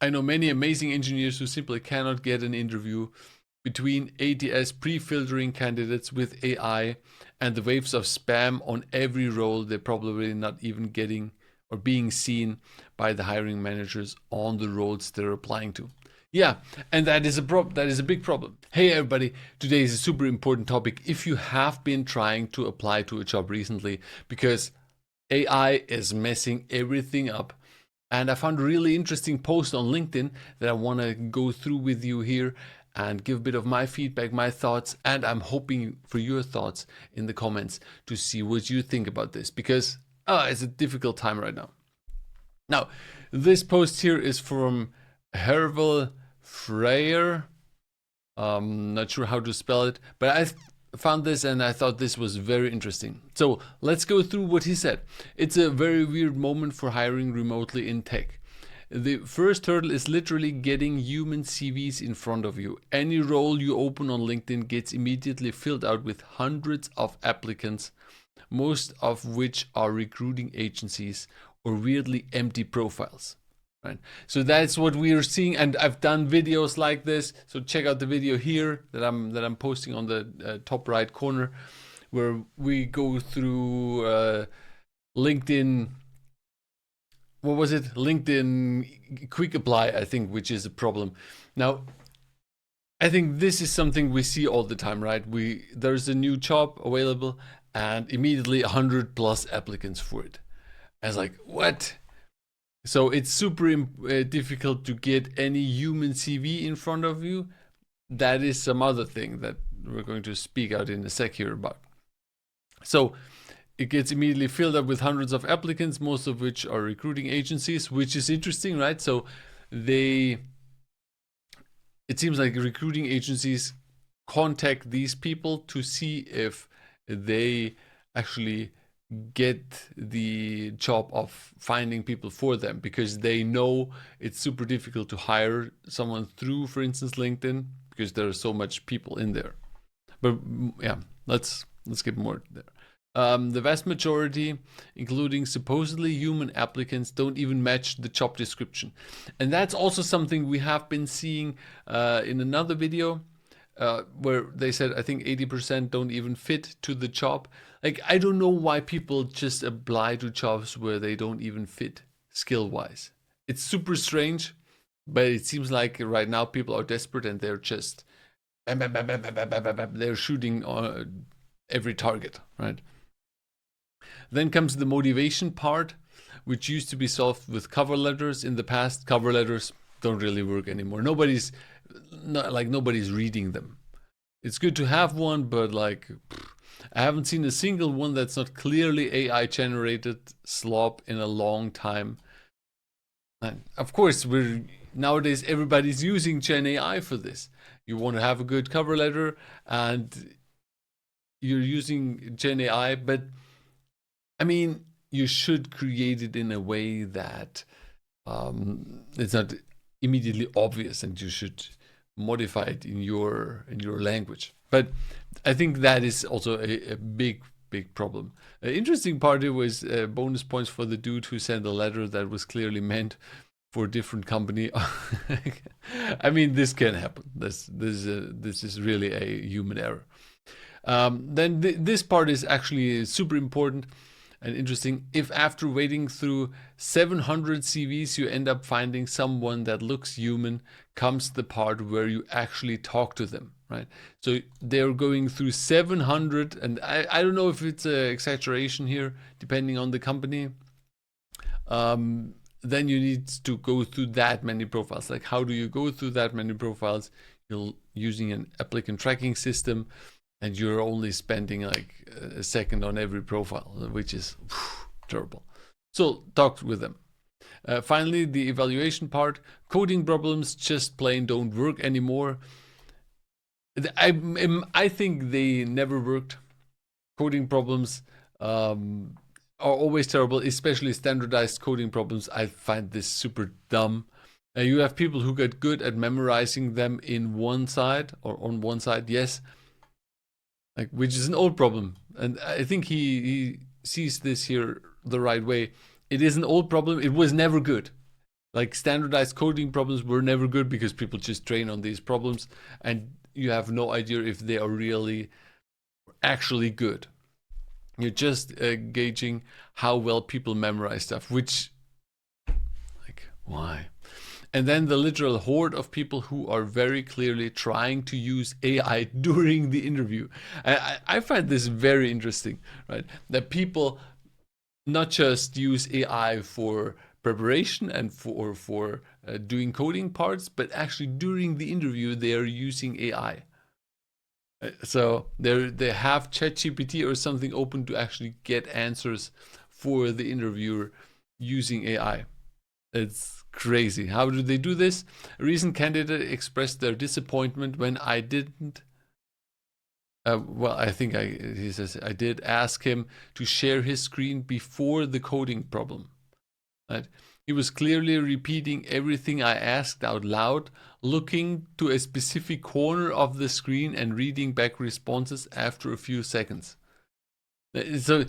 I know many amazing engineers who simply cannot get an interview between ATS pre-filtering candidates with AI and the waves of spam on every role. They're probably not even getting or being seen by the hiring managers on the roles they're applying to. Yeah, and that is a big problem. Hey everybody, today is a super important topic if you have been trying to apply to a job recently, because AI is messing everything up. And I found a really interesting post on LinkedIn that I want to go through with you here and give a bit of my feedback, my thoughts, and I'm hoping for your thoughts in the comments to see what you think about this, because it's a difficult time right now. Now, this post here is from Hervel Freyer. Not sure how to spell it, but I found this and I thought this was very interesting. So let's go through what he said. It's a very weird moment for hiring remotely in tech. The first hurdle is literally getting human CVs in front of you. Any role you open on LinkedIn gets immediately filled out with hundreds of applicants, most of which are recruiting agencies or weirdly empty profiles. Right. So that's what we are seeing, and I've done videos like this. So check out the video here that I'm posting on the top right corner, where we go through LinkedIn. What was it? LinkedIn Quick Apply, I think, which is a problem. Now, I think this is something we see all the time, right? There's a new job available, and immediately 100 plus applicants for it. I was like, what? So it's super difficult to get any human CV in front of you. That is some other thing that we're going to speak out in a sec here about. So it gets immediately filled up with hundreds of applicants, most of which are recruiting agencies, which is interesting, right? So it seems like recruiting agencies contact these people to see if they actually get the job of finding people for them, because they know it's super difficult to hire someone through, for instance, LinkedIn, because there are so much people in there. But yeah, let's get more there. The vast majority, including supposedly human applicants, don't even match the job description. And that's also something we have been seeing in another video, where they said, I think 80% don't even fit to the job. Like, I don't know why people just apply to jobs where they don't even fit skill-wise. It's super strange, but it seems like right now people are desperate and they're just they're shooting on every target, right? Then comes the motivation part, which used to be solved with cover letters in the past. Cover letters don't really work anymore. Nobody's reading them. It's good to have one, but like, I haven't seen a single one that's not clearly AI generated slop in a long time. And of course, nowadays everybody's using Gen AI for this. You want to have a good cover letter and you're using Gen AI, but I mean, you should create it in a way that it's not immediately obvious, and you should modify it in your language. But I think that is also a big problem. Interesting part here was bonus points for the dude who sent a letter that was clearly meant for a different company. I mean, this can happen. This is really a human error. Then this part is actually super important and interesting. If after wading through 700 CVs you end up finding someone that looks human, comes the part where you actually talk to them, right? So they're going through 700, and I don't know if it's an exaggeration here, depending on the company. Then you need to go through that many profiles. Like, how do you go through that many profiles? You're using an applicant tracking system, and you're only spending like a second on every profile, which is terrible. So talk with them. Finally, the evaluation part. Coding problems just plain don't work anymore. I think they never worked. Coding problems are always terrible, especially standardized coding problems. I find this super dumb. You have people who get good at memorizing them in one side or on one side, yes, like, which is an old problem. And I think he sees this here the right way. It is an old problem. It was never good. Like standardized coding problems were never good because people just train on these problems and you have no idea if they are really actually good. You're just gauging how well people memorize stuff, which, like, why? And then the literal horde of people who are very clearly trying to use AI during the interview. I find this very interesting, right? That people not just use AI for preparation and for doing coding parts, but actually during the interview they are using AI. So they have ChatGPT or something open to actually get answers for the interviewer using AI. It's crazy. How do they do this? A recent candidate expressed their disappointment when I didn't. Well, I think he says I did ask him to share his screen before the coding problem. Right? He was clearly repeating everything I asked out loud, looking to a specific corner of the screen and reading back responses after a few seconds. So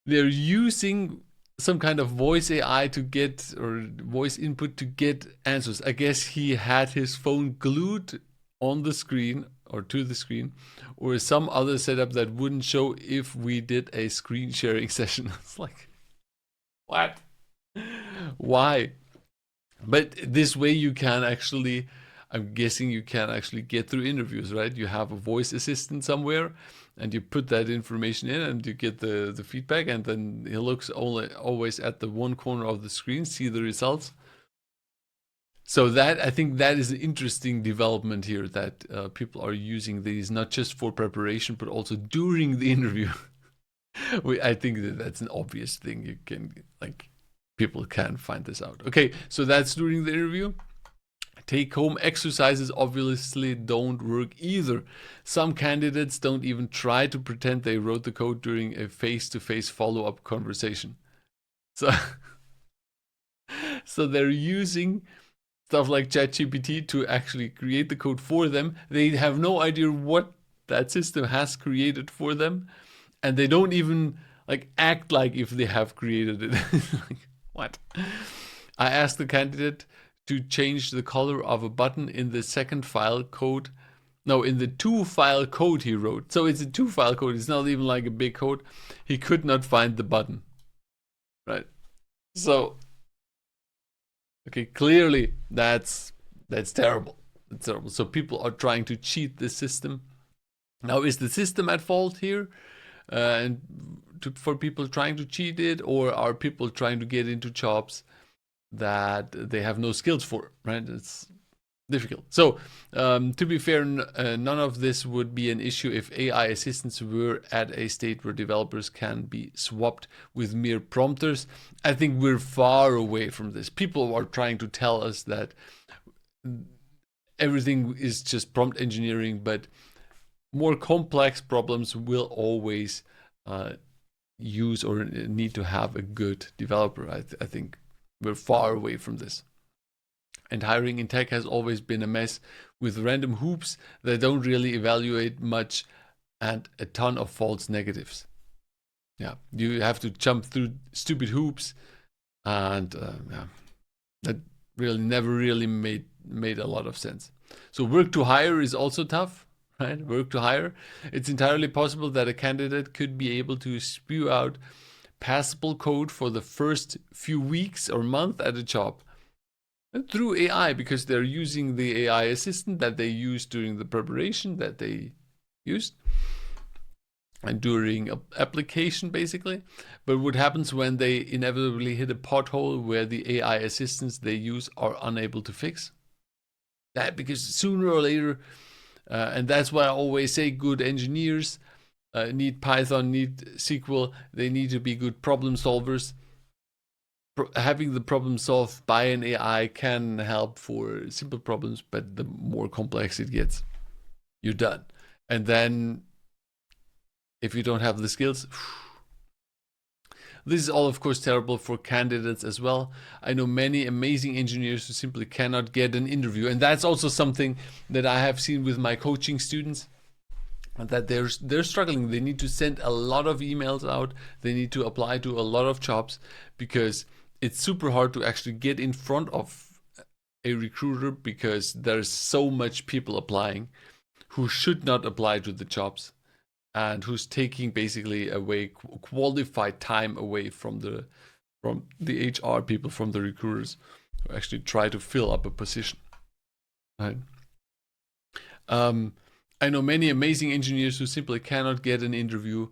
they're using some kind of voice AI to get, or voice input to get answers. I guess he had his phone glued on the screen or to the screen, or some other setup that wouldn't show if we did a screen sharing session. It's like, what? Why? But this way you can actually, I'm guessing you can actually get through interviews, right? You have a voice assistant somewhere and you put that information in and you get the feedback, and then he looks always at the one corner of the screen, see the results. So that, I think that is an interesting development here, that people are using these not just for preparation, but also during the interview. I think that's an obvious thing. You can, like, people can find this out. Okay, so that's during the interview. Take-home exercises obviously don't work either. Some candidates don't even try to pretend they wrote the code during a face-to-face follow-up conversation. So, so they're using stuff like ChatGPT to actually create the code for them. They have no idea what that system has created for them, and they don't even like act like if they have created it. Like, what? I asked the candidate to change the color of a button in the second file code. No, in the 2-file code he wrote. So it's a 2-file code. It's not even like a big code. He could not find the button. Right? So, okay, clearly that's terrible. That's terrible. So people are trying to cheat the system. Now, is the system at fault here? For people trying to cheat it, or are people trying to get into jobs that they have no skills for, right? It's difficult. So to be fair, none of this would be an issue if AI assistants were at a state where developers can be swapped with mere prompters. I think we're far away from this. People are trying to tell us that everything is just prompt engineering, but more complex problems will always use or need to have a good developer. I think we're far away from this. And hiring in tech has always been a mess with random hoops that don't really evaluate much and a ton of false negatives. Yeah, you have to jump through stupid hoops, and yeah, that really never really made a lot of sense. So work to hire is also tough, right? Work to hire. It's entirely possible that a candidate could be able to spew out passable code for the first few weeks or month at a job through AI, because they're using the AI assistant that they used during the preparation that they used and during application, basically. But what happens when they inevitably hit a pothole where the AI assistants they use are unable to fix that? Because sooner or later, and that's why I always say good engineers need Python, need SQL, they need to be good problem solvers. Having the problem solved by an AI can help for simple problems, but the more complex it gets, you're done. And then if you don't have the skills, this is all, of course, terrible for candidates as well. I know many amazing engineers who simply cannot get an interview. And that's also something that I have seen with my coaching students, that they're struggling. They need to send a lot of emails out. They need to apply to a lot of jobs because it's super hard to actually get in front of a recruiter because there's so much people applying who should not apply to the jobs and who's taking basically away qualified time away from the HR people, from the recruiters who actually try to fill up a position. Right. I know many amazing engineers who simply cannot get an interview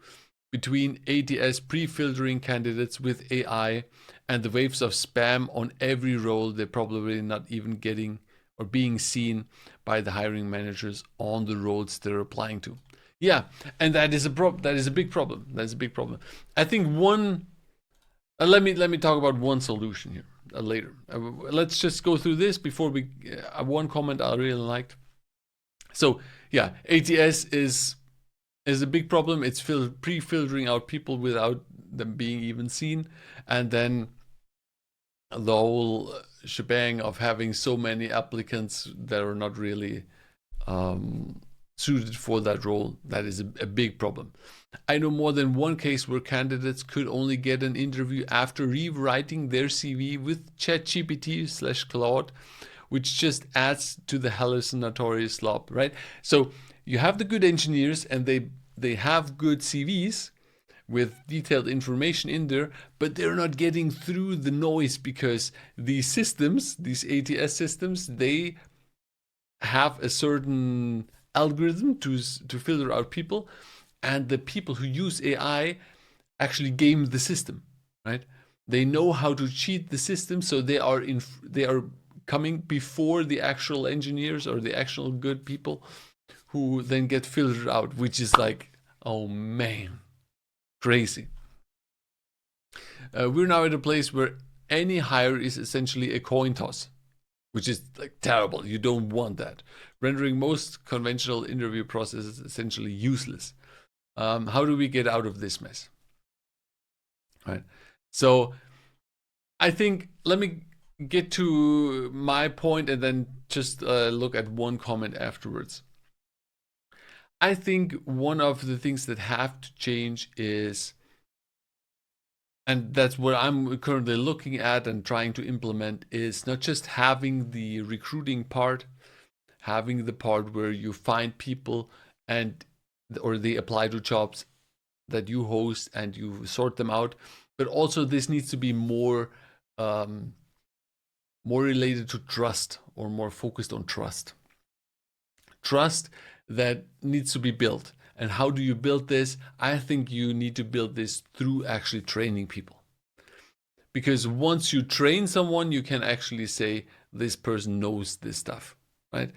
between ATS pre-filtering candidates with AI and the waves of spam on every role. They're probably not even getting or being seen by the hiring managers on the roles they're applying to. Yeah, and that is a that is a big problem. That's a big problem. I think one. Let me talk about one solution here later. Let's just go through this before we. One comment I really liked. So yeah, ATS is a big problem. It's pre-filtering out people without them being even seen, and then the whole shebang of having so many applicants that are not really suited for that role. That is a big problem. I know more than one case where candidates could only get an interview after rewriting their CV with ChatGPT/Claude, which just adds to the hallucinatory slop, right? So you have the good engineers and they have good CVs with detailed information in there, but they're not getting through the noise because these systems, these ATS systems, they have a certain algorithm to filter out people, and the people who use AI actually game the system, right? They know how to cheat the system, so they are coming before the actual engineers or the actual good people who then get filtered out, which is like, oh man, crazy. We're now at a place where any hire is essentially a coin toss, which is like terrible. You don't want that, rendering most conventional interview processes essentially useless. How do we get out of this mess? Right. So I think, let me get to my point and then just look at one comment afterwards. I think one of the things that have to change is, and that's what I'm currently looking at and trying to implement, is not just having the recruiting part, having the part where you find people and or they apply to jobs that you host and you sort them out, but also this needs to be more related to trust, or more focused on trust that needs to be built. And how do you build this? I think you need to build this through actually training people, because once you train someone, you can actually say this person knows this stuff, right?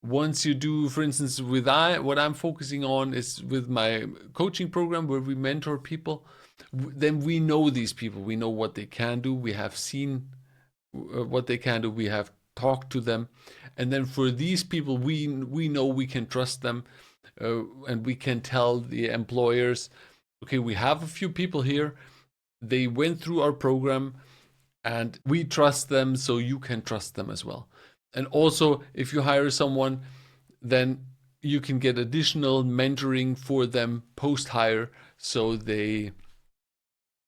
Once you do, for instance, what I'm focusing on is with my coaching program where we mentor people, then we know these people, we know what they can do, we have seen what they can do, we have talked to them, and then for these people we know we can trust them, and we can tell the employers, okay, we have a few people here, they went through our program and we trust them, so you can trust them as well. And also, if you hire someone, then you can get additional mentoring for them post-hire, so they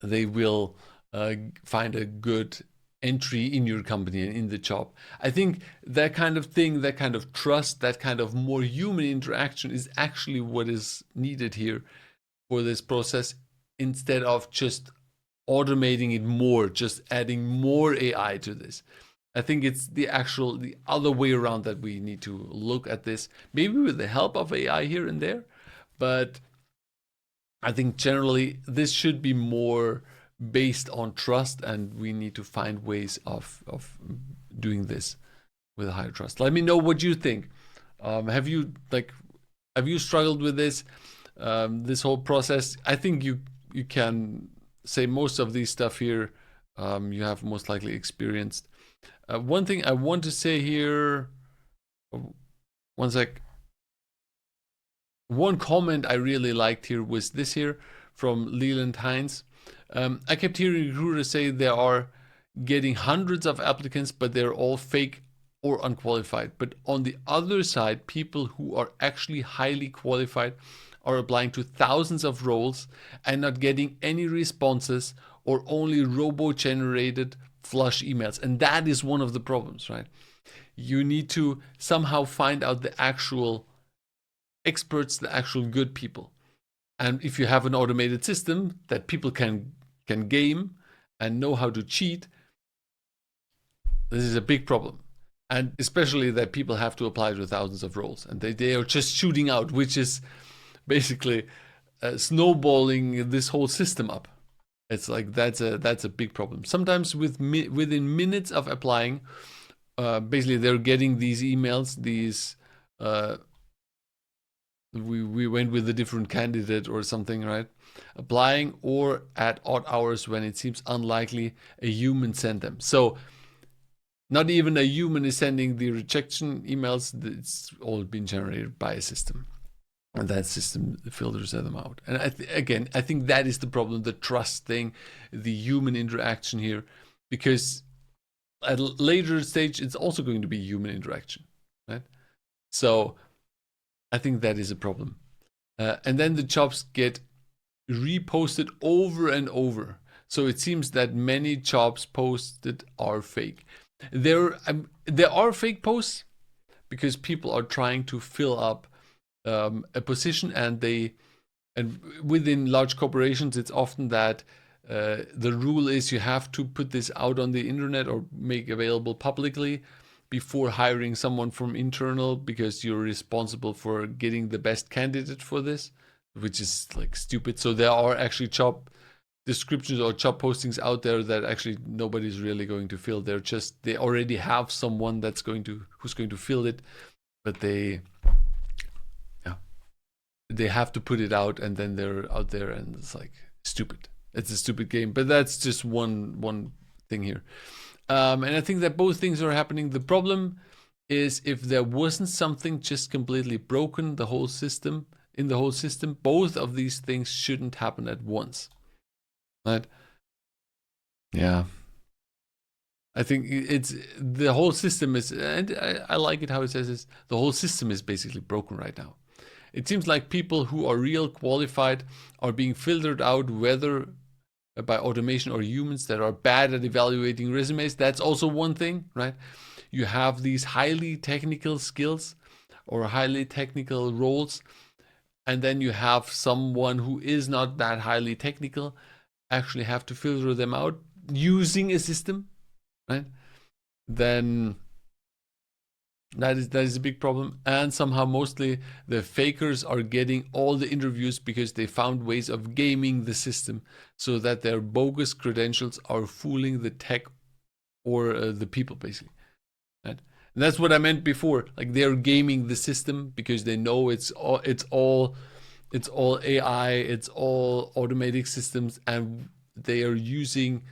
will find a good entry in your company and in the job. I think that kind of thing, that kind of trust, that kind of more human interaction is actually what is needed here for this process, instead of just automating it more, just adding more AI to this. I think it's the other way around that we need to look at this, maybe with the help of AI here and there, but I think generally this should be more based on trust, and we need to find ways of doing this with a higher trust. Let me know what you think. Have you struggled with this whole process? I think you can say most of these stuff here you have most likely experienced. One thing I want to say here, one sec. One comment I really liked here was this here from Leland Hines. I kept hearing recruiters say they are getting hundreds of applicants, but they're all fake or unqualified. But on the other side, people who are actually highly qualified are applying to thousands of roles and not getting any responses or only robo-generated flush emails. And that is one of the problems, right? You need to somehow find out the actual experts, the actual good people. And if you have an automated system that people can game and know how to cheat, this is a big problem. And especially that people have to apply to thousands of roles, and they are just shooting out, which is basically snowballing this whole system up. It's like that's a big problem. Sometimes within minutes of applying, basically they're getting these emails, these we went with a different candidate or something, right? Applying, or at odd hours when it seems unlikely a human sent them. So not even a human is sending the rejection emails. It's all been generated by a system, and that system filters them out. And I think that is the problem, the trust thing, the human interaction here, because at a later stage, it's also going to be human interaction, right? So I think that is a problem. And then the jobs get reposted over and over. So it seems that many jobs posted are fake. There are fake posts because people are trying to fill up a position, and within large corporations, it's often that the rule is you have to put this out on the internet or make available publicly before hiring someone from internal, because you're responsible for getting the best candidate for this, which is like stupid. So there are actually job descriptions or job postings out there that actually nobody's really going to fill. They already have someone who's going to fill it, but they have to put it out, and then they're out there, and it's like stupid. It's a stupid game, but that's just one thing here. And I think that both things are happening. The problem is if there wasn't something just completely broken in the whole system, both of these things shouldn't happen at once. Right? Yeah. I think it's the whole system is, and I like it how it says this, the whole system is basically broken right now. It seems like people who are real qualified are being filtered out, whether by automation or humans that are bad at evaluating resumes. That's also one thing, right? You have these highly technical skills or highly technical roles, and then you have someone who is not that highly technical, actually have to filter them out using a system, right? Then that is a big problem. And somehow mostly the fakers are getting all the interviews because they found ways of gaming the system so that their bogus credentials are fooling the tech or the people, basically, right? And that's what I meant before. Like, they're gaming the system because they know it's all AI, it's all automatic systems, and they are using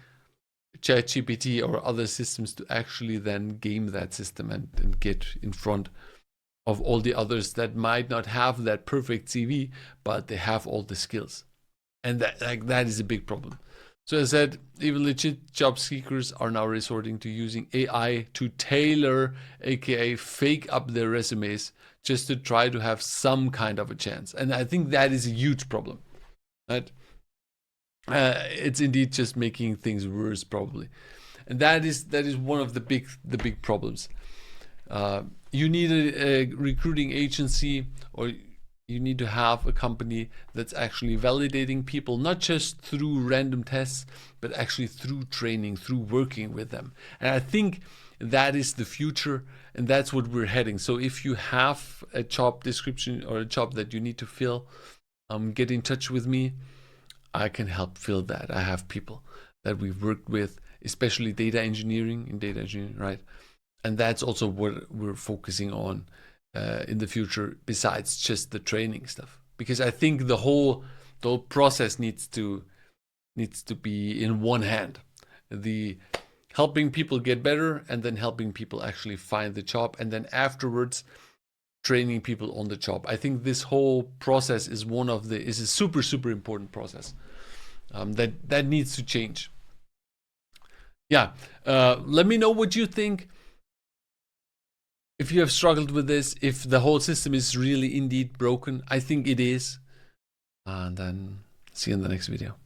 ChatGPT or other systems to actually then game that system and get in front of all the others that might not have that perfect CV, but they have all the skills. And that is a big problem. So as I said, even legit job seekers are now resorting to using AI to tailor, aka fake up their resumes, just to try to have some kind of a chance. And I think that is a huge problem, right? It's indeed just making things worse, probably. And that is one of the big problems. You need a recruiting agency, or you need to have a company that's actually validating people, not just through random tests, but actually through training, through working with them. And I think that is the future, and that's what we're heading. So if you have a job description or a job that you need to fill, get in touch with me. I can help fill that. I have people that we've worked with, especially data engineering, right? And that's also what we're focusing on in the future, besides just the training stuff. Because I think the whole process needs to be in one hand. The helping people get better, and then helping people actually find the job, and then afterwards training people on the job. I think this whole process is a super important process that needs to change. Yeah, let me know what you think. If you have struggled with this, if the whole system is really indeed broken. I think it is. And then see you in the next video.